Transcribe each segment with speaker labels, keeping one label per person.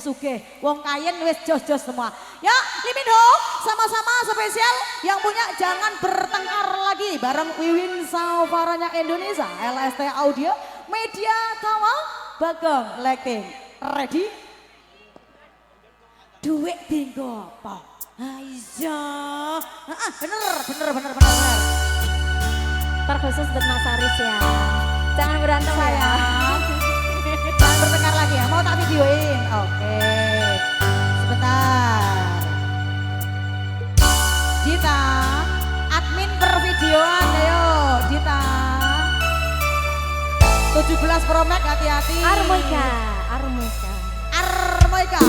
Speaker 1: Sugih, wong kayen wis jos-jos semua. Ya, Liminho sama-sama spesial yang punya jangan bertengkar lagi bareng Wiwin Saufaranya Indonesia, LST Audio, Media Tawa, Bagong Lighting. Ready? Duit tinggo apa? Aisyah. Bener.
Speaker 2: Terkhusus buat Mas Aris ya. Jangan berantem ya.
Speaker 1: Jangan bertengkar lagi ya, mau tak videoin. Oke, sebentar. Dita, admin pervideoan ayo Dita. 17 Pro Max hati-hati.
Speaker 2: Armoika.
Speaker 1: Armoika.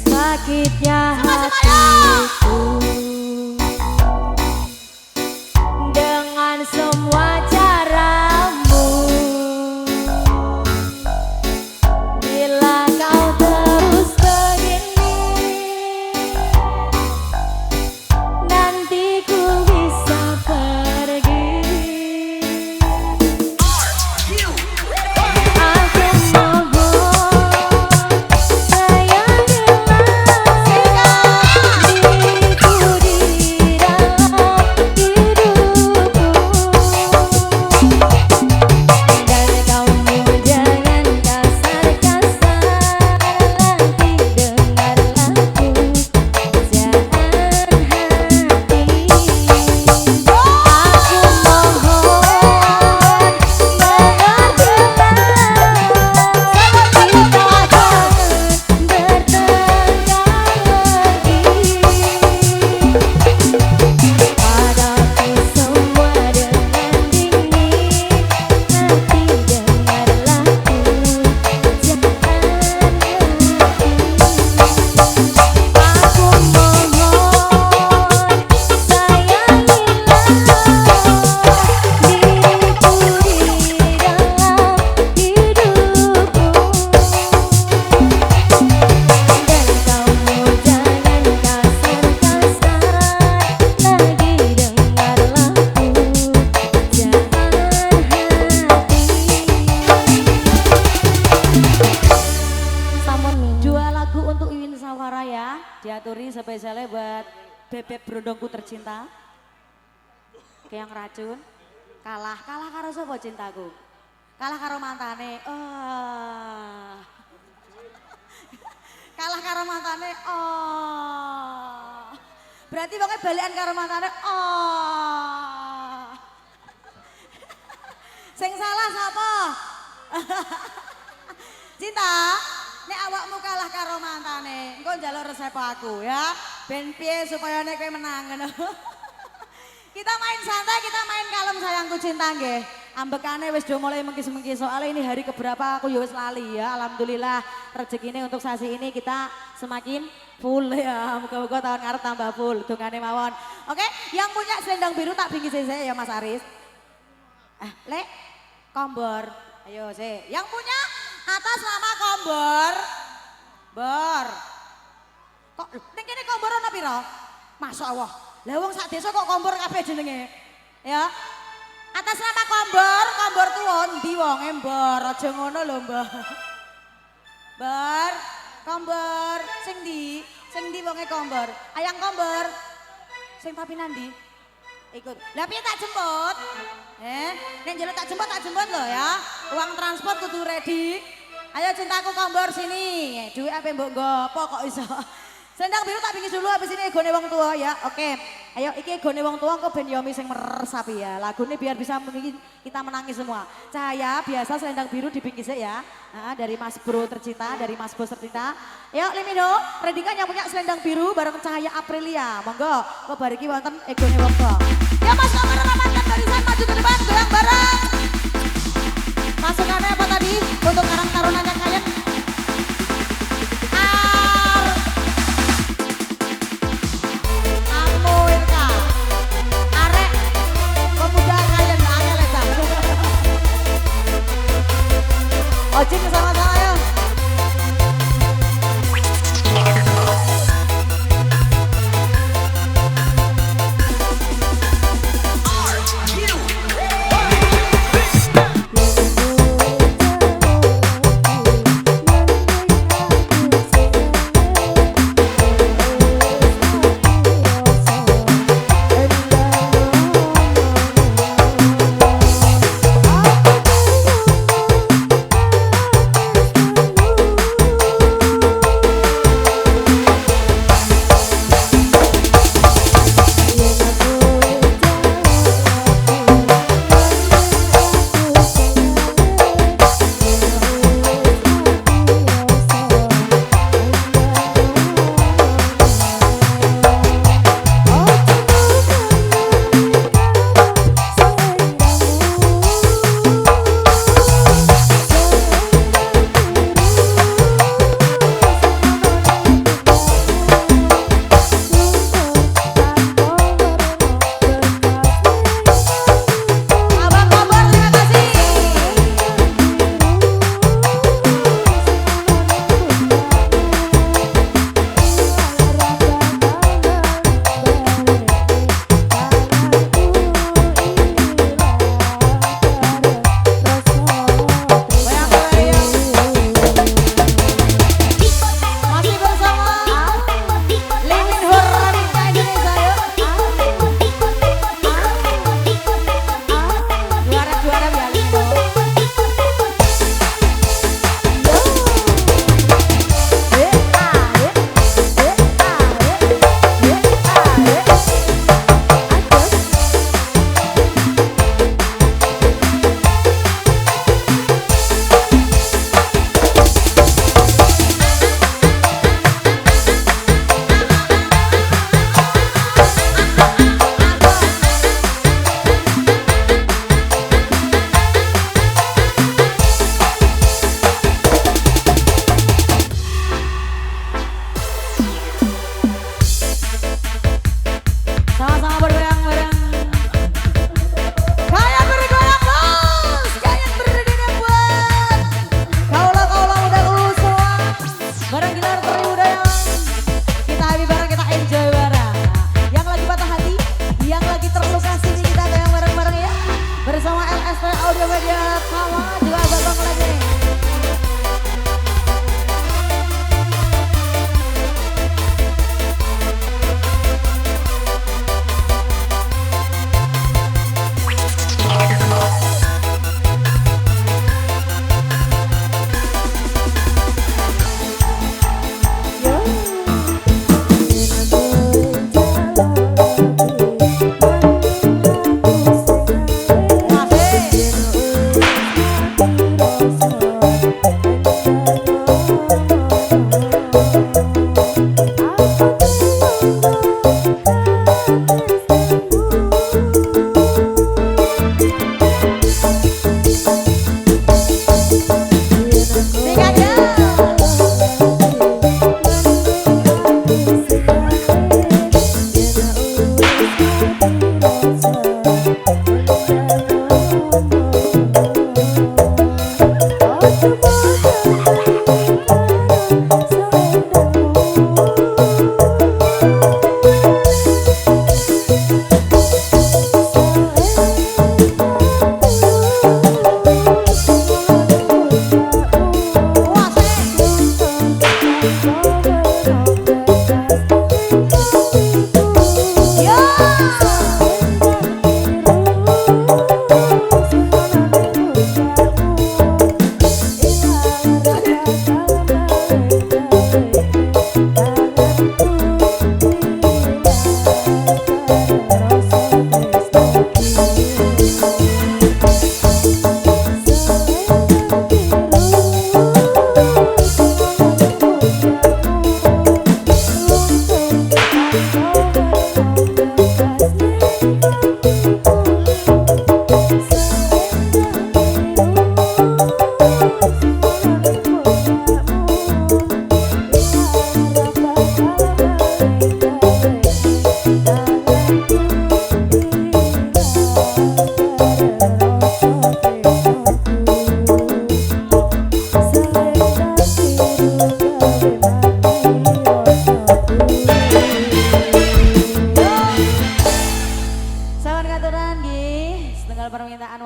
Speaker 2: Sakitnya hatiku dengan semua caramu. Bila kau terus begini, nanti ku bisa pergi.
Speaker 1: Diaturi spesialnya buat bebek berondongku tercinta. Kayak yang racun. Kalah karo sapa cintaku? Kalah karo mantane. Kalah karo mantane. Berarti wongnya balikan karo mantane. Oh. Sing salah sapa? Cinta, nek awakmu kalah karo mantane, engko njaluk resep aku ya. Ben piye supaya nek kowe menang ngono. Kita main santai, kita main kalem sayangku cinta nggih. Ambekane wis do mulai mengkis-mengkis soalnya ini hari keberapa aku ya wis lali ya. Alhamdulillah rezekine untuk sasi ini kita semakin full ya. Muga-muga tahun ngarep tambah full. Dongane mawon. Oke, yang punya selendang biru tak pinggir saya ya Mas Aris. Lek kombor. Ayo sih. Yang punya atas nama kombor. Bor. Kok ning kene kombor ana pira? Masyaallah. Lah wong sak desa kok kombor kabeh jenenge. Ya. Atas nama kombor, kombor tuwa ndi wonge mbor, aja ngono lho, Mbah. Bor, kombor, sing ndi? Sing ndi wonge kombor? Ayang kombor. Sing papi nandi? Ikut. Lah piye tak jemput? Nek njaluk tak jemput lho ya. Uang transport kudu ready. Ayo cintaku kombor sini. Duit apa mbok nggo kok iso. Selendang biru tak pingis dulu habis ini egone wong tua ya. Oke. Ayo iki egone wong tua kok ben Yomi sing meresapi ya. Lagune biar bisa bikin kita menangis semua. Cahaya biasa selendang biru dipingis ya. Dari Mas Bro tercinta, dari Mas Bos tercinta. Yuk Limido, ready kan yang punya selendang biru bareng Cahaya Aprilia. Monggo, kok bariki wonten egone wong tua. Ya Mas kamera ramankan barisan maju ke depan goyang bareng. Masukannya apa tadi? Untuk Karang Tarunanya kalian. Ojek sama-sama ya.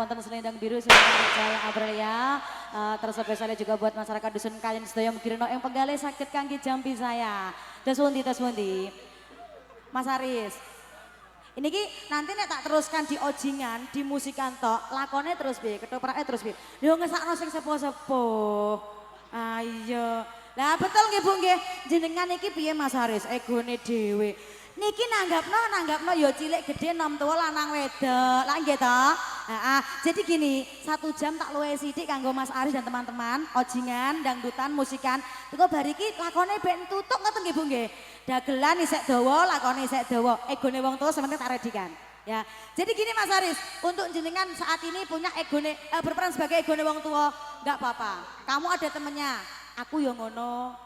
Speaker 1: wonten selendang biru Sultan Jaya Aprilia. Terus spesialnya juga buat masyarakat dusun Kayen sedaya mugirno yang penggalih sakit kangge jampi saya. Tes pundi. Mas Haris. Ini ki nanti nek tak teruskan di ojingan, di musikan tok, lakonnya terus piye, ketopraknya terus piye. Yo ngesakno sing sepuh-sepuh. Ayo. Lah betul nggih Bu nggih. Jenengan iki piye Mas Haris egone dhewe. Niki nanggapno yo cilik gede nom tua lanang wedok. Lah nggih to? Heeh. Jadi gini, 1 jam tak luwe sithik kanggo Mas Aris dan teman-teman, ojingan, dangdutan, musikan. Teko bar iki lakone ben tutuk ngoten nggih Bu nggih. Dagelan isek dawa, lakone isek dawa. Egone wong tua sementing tak redikan. Ya. Jadi gini Mas Haris, untuk jenengan saat ini punya egone berperan sebagai egone wong tua, enggak apa-apa. Kamu ada temennya, aku yo ngono.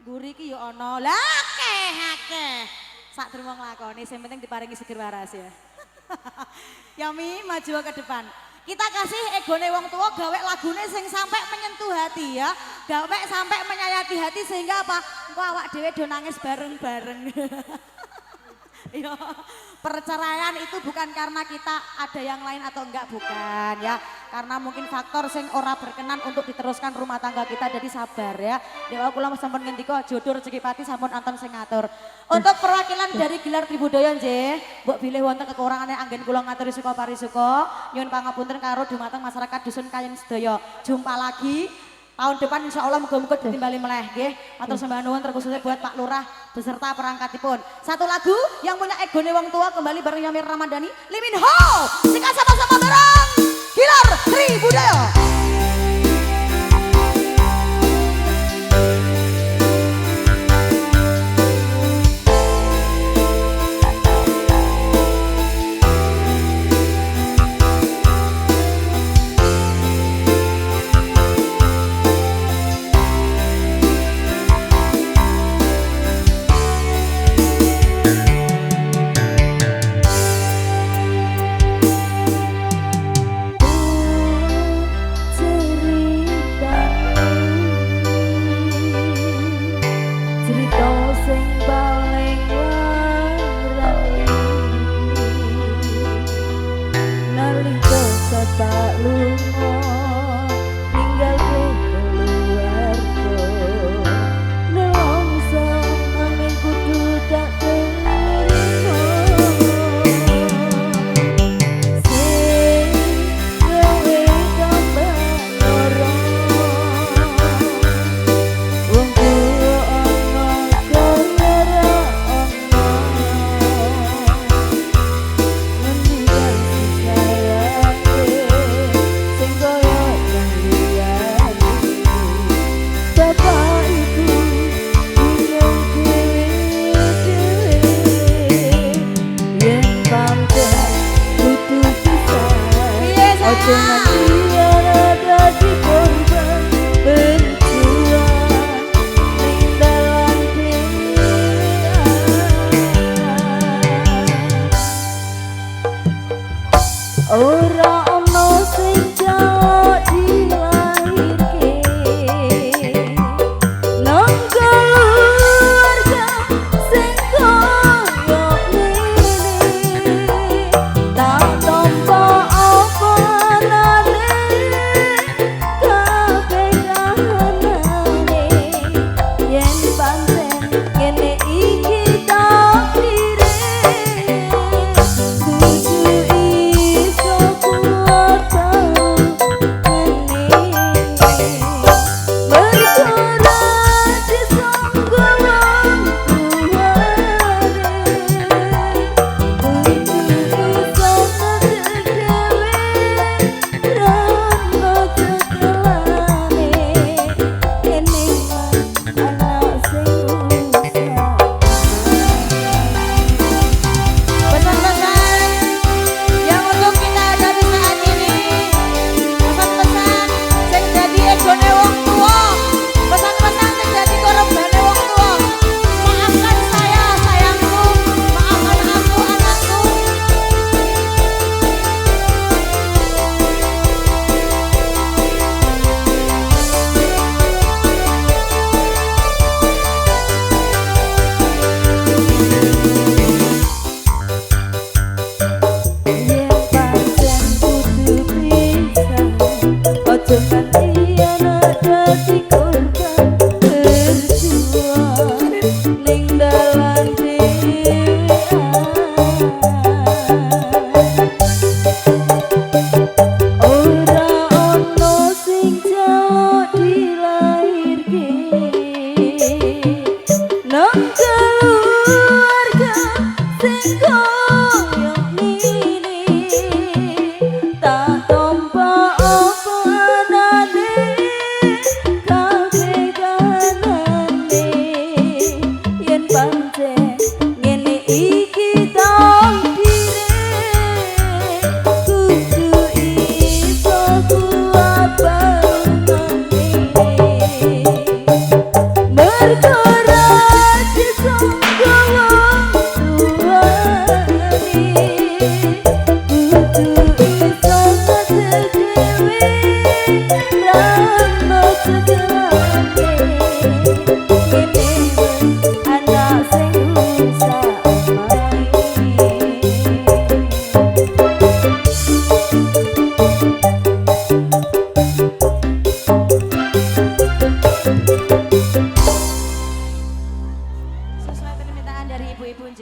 Speaker 1: Guri ki yo ono. Lah akeh. Sak durung nglakoni, sing penting diparingi seger waras ya. Yami maju ke depan. Kita kasih egone wong tua gawe lagune sing sampai menyentuh hati ya. Gawe sampai menyayati hati sehingga apa? Engko awak dhewe do nangis bareng-bareng. Ya, perceraian itu bukan karena kita ada yang lain atau enggak, bukan ya. Karena mungkin faktor sing ora berkenan untuk diteruskan rumah tangga kita, jadi sabar ya. Dewa kula sampun ngendika jodoh rezeki pati sampun anton sing ngatur. Untuk perwakilan dari Gilar Tribudaya nggih, mbok bilih wonten kekurangane anggen kula ngaturi suka parisuka, nyuwun pangapunten karo dumateng masyarakat dusun Kayen sedaya. Jumpa lagi tahun depan insya Allah muga-muga ditimbali meleh nggih. Matur sembah nuwun terkhususnya buat Pak Lurah beserta perangkatipun. Satu lagu yang punya egone wong tua kembali bareng Yamir Ramadhani, Lee Min Ho. Sika sama-sama bareng Gilar Tribudaya.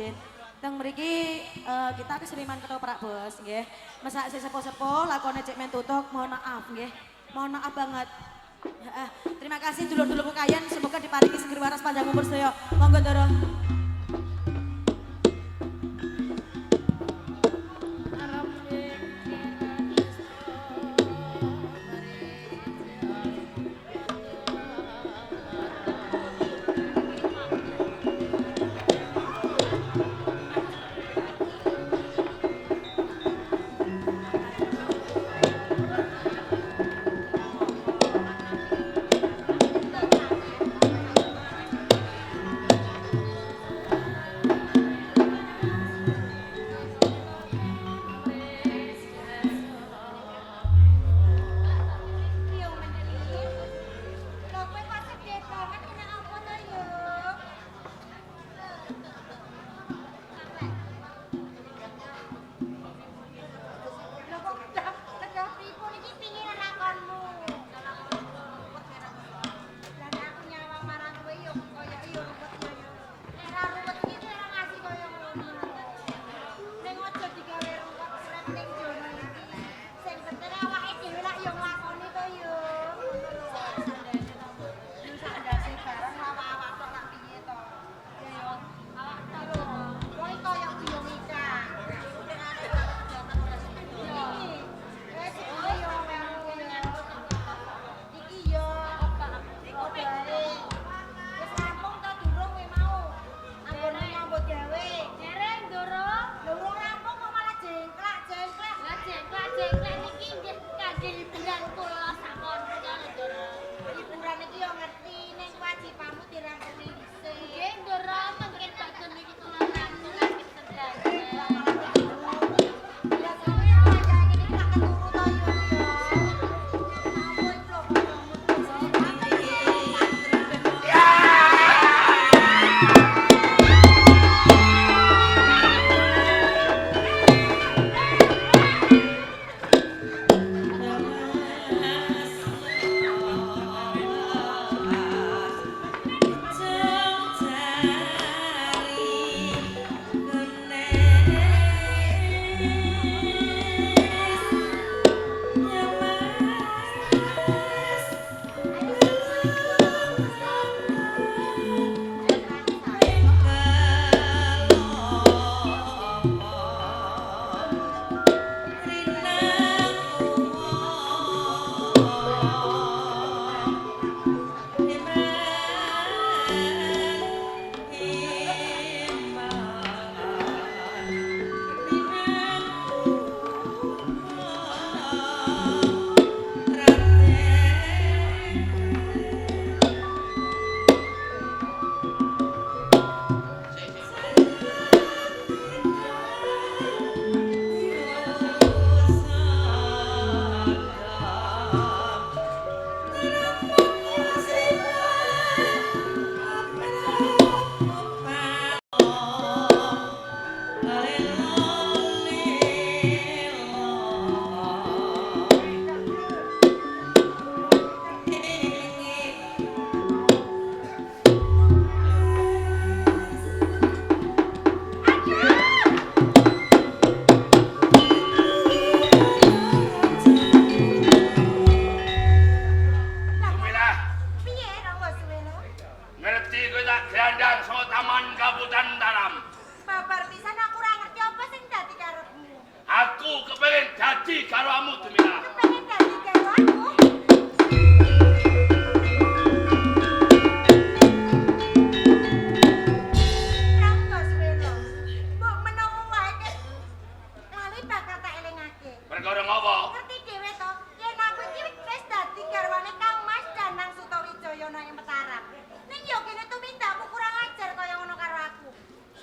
Speaker 1: izin. Teng mriki kita keseriman ketoprak Bos nggih. Masak sik sepo-sepo lakone cek men tutuk, mohon maaf nggih. Mohon maaf banget. Terima kasih dulur-dulur kalian, semoga diparingi segeri waras panjang umur sedaya. Monggo Ndara.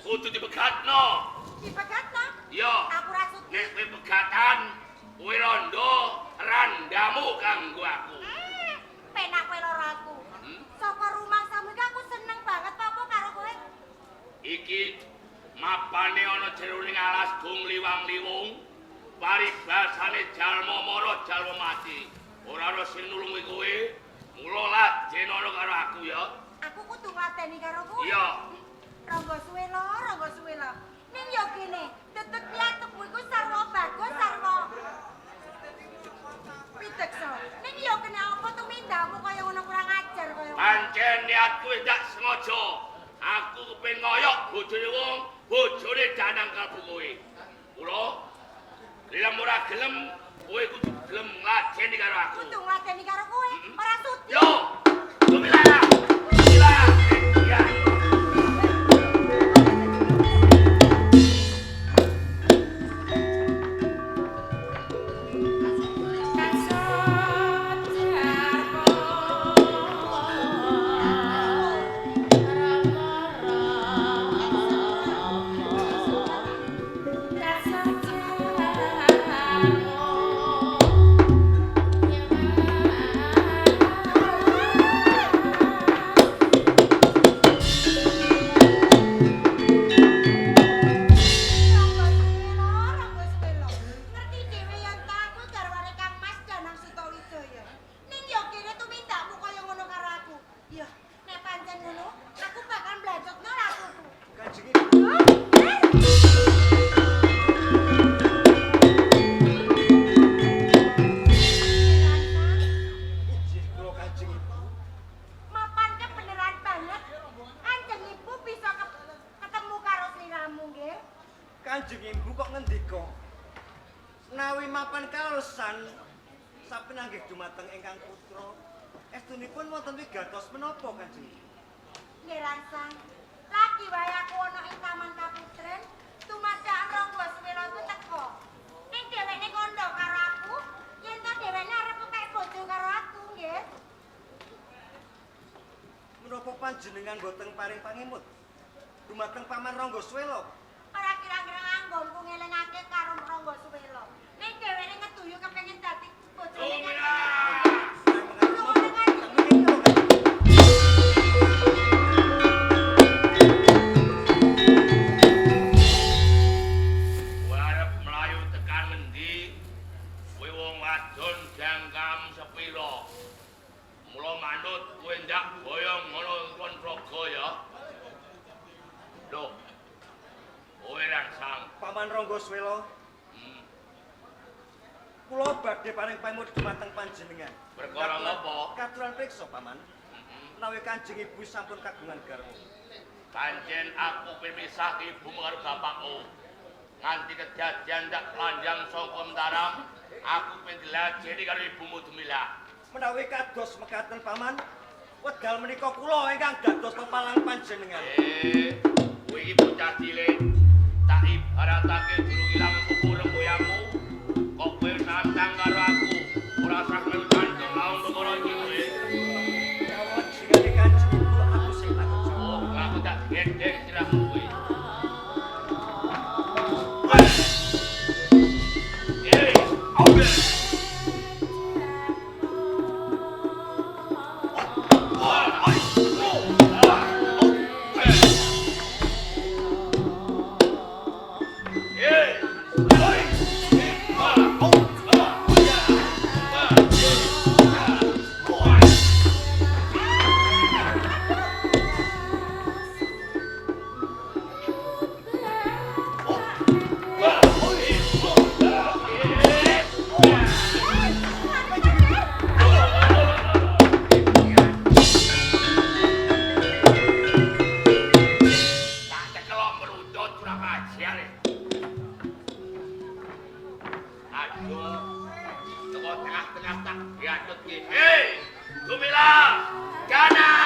Speaker 3: Kudu dibegatno.
Speaker 4: Dibegatno?
Speaker 3: Yo.
Speaker 4: Aku ra sudi.
Speaker 3: Nek kowe begatan, kowe rondo randamu kanggo aku.
Speaker 4: Penak kowe loro aku. Saka rumah samu iki aku seneng banget apa karo kowe.
Speaker 3: Iki mapane ana jeroning alas gung liwang-liwung. Paribasane jalma mara jalma mati. Ora ana sing nulungi kowe. Mula lajen ana karo aku ya.
Speaker 4: Aku kudu ngladeni karo kowe.
Speaker 3: Iya.
Speaker 4: Ronggo suwe lo. Ning yo kene, tetek piatukmu iku sarwa bagus sarwa. Pitekso. Ning yo kene apa tumindamu kaya ngono kurang ajar kaya.
Speaker 3: Pancen niatku ndak sengaja. Aku kepengin ngoyok bojone wong, bojone danang kalbu kowe. Kula gelem ora gelem, kowe kudu gelem ngladeni karo aku.
Speaker 4: Kudu ngladeni karo kowe, ora sudi.
Speaker 3: Yo, Tumila. Tumila. Ya.
Speaker 4: Ronggo suwe lo. Ngerti dhewe yen ta aku garwane Kang Mas Danang Sutawijaya. Ning yo kene tumindakmu kaya ngono karo aku. Ya, nek pancen ngono, aku bakal mblajokno ratuku.
Speaker 5: Kanjeng Ibu. Ijin kula Kanjeng Ibu.
Speaker 4: Mapan kebeneran banget. Kanjeng Ibu bisa ketemu karo sliramu nggih.
Speaker 5: Kanjeng Ibu kok ngendika? Nawi mapan kalesan sapenanggih dumateng ingkang putra. Estunipun wonten wigatos menapa Kanjeng Ibu?
Speaker 4: Nggih rangsang. Lagi wae aku ana ing Taman Kaputren, tumadak Ronggo Suwela ku teko. Ning dheweke kandha karo aku, yen to dheweke arep kepek bojo karo aku nggih.
Speaker 5: Menapa panjenengan boten paring pangimut dumateng Paman Ronggo Swela?
Speaker 4: Ora kira-kira anggonku ngelingake karo Ronggo Suwela. Ning dheweke ngeduyu kepengin dadi bojone.
Speaker 3: Tumila. Kowe arep mlayu tekan ngendi? Kowe wong wadon jangkam sepira? Mula manut kowe ndak boyong ngono kon praga ya. Loh. Kowe rangsang.
Speaker 5: Paman Ronggo Swela. Kula badhe paring pamit dumateng panjenengan.
Speaker 3: Perkara napa?
Speaker 5: Katuran priksa Paman. Menawi Kanjeng Ibu sampun kagungan garwa.
Speaker 3: Pancen aku pemisah ibumu karo bapakmu. Nganti kejadian ndak panjang saka Mataram, aku pendelajeni karo ibumu Tumila.
Speaker 5: Menawi kados mekaten Paman, wekdal menika kula ingkang dados pepalang panjenengan.
Speaker 3: Kowe iki bocah cilik, tak ibaratake durung ilang pupu rembuyamu. Kok kowe nantang karo aku, ora usah melu kandheng laung perkara iki kowe.
Speaker 5: Kawon jingane Kanjeng Ibu aku sing tanggung jawab.
Speaker 3: Oh, aku tak gendeng sirahmu kowe. Tengah-tengah tak diatut ki. Hei, Tumila, Gana.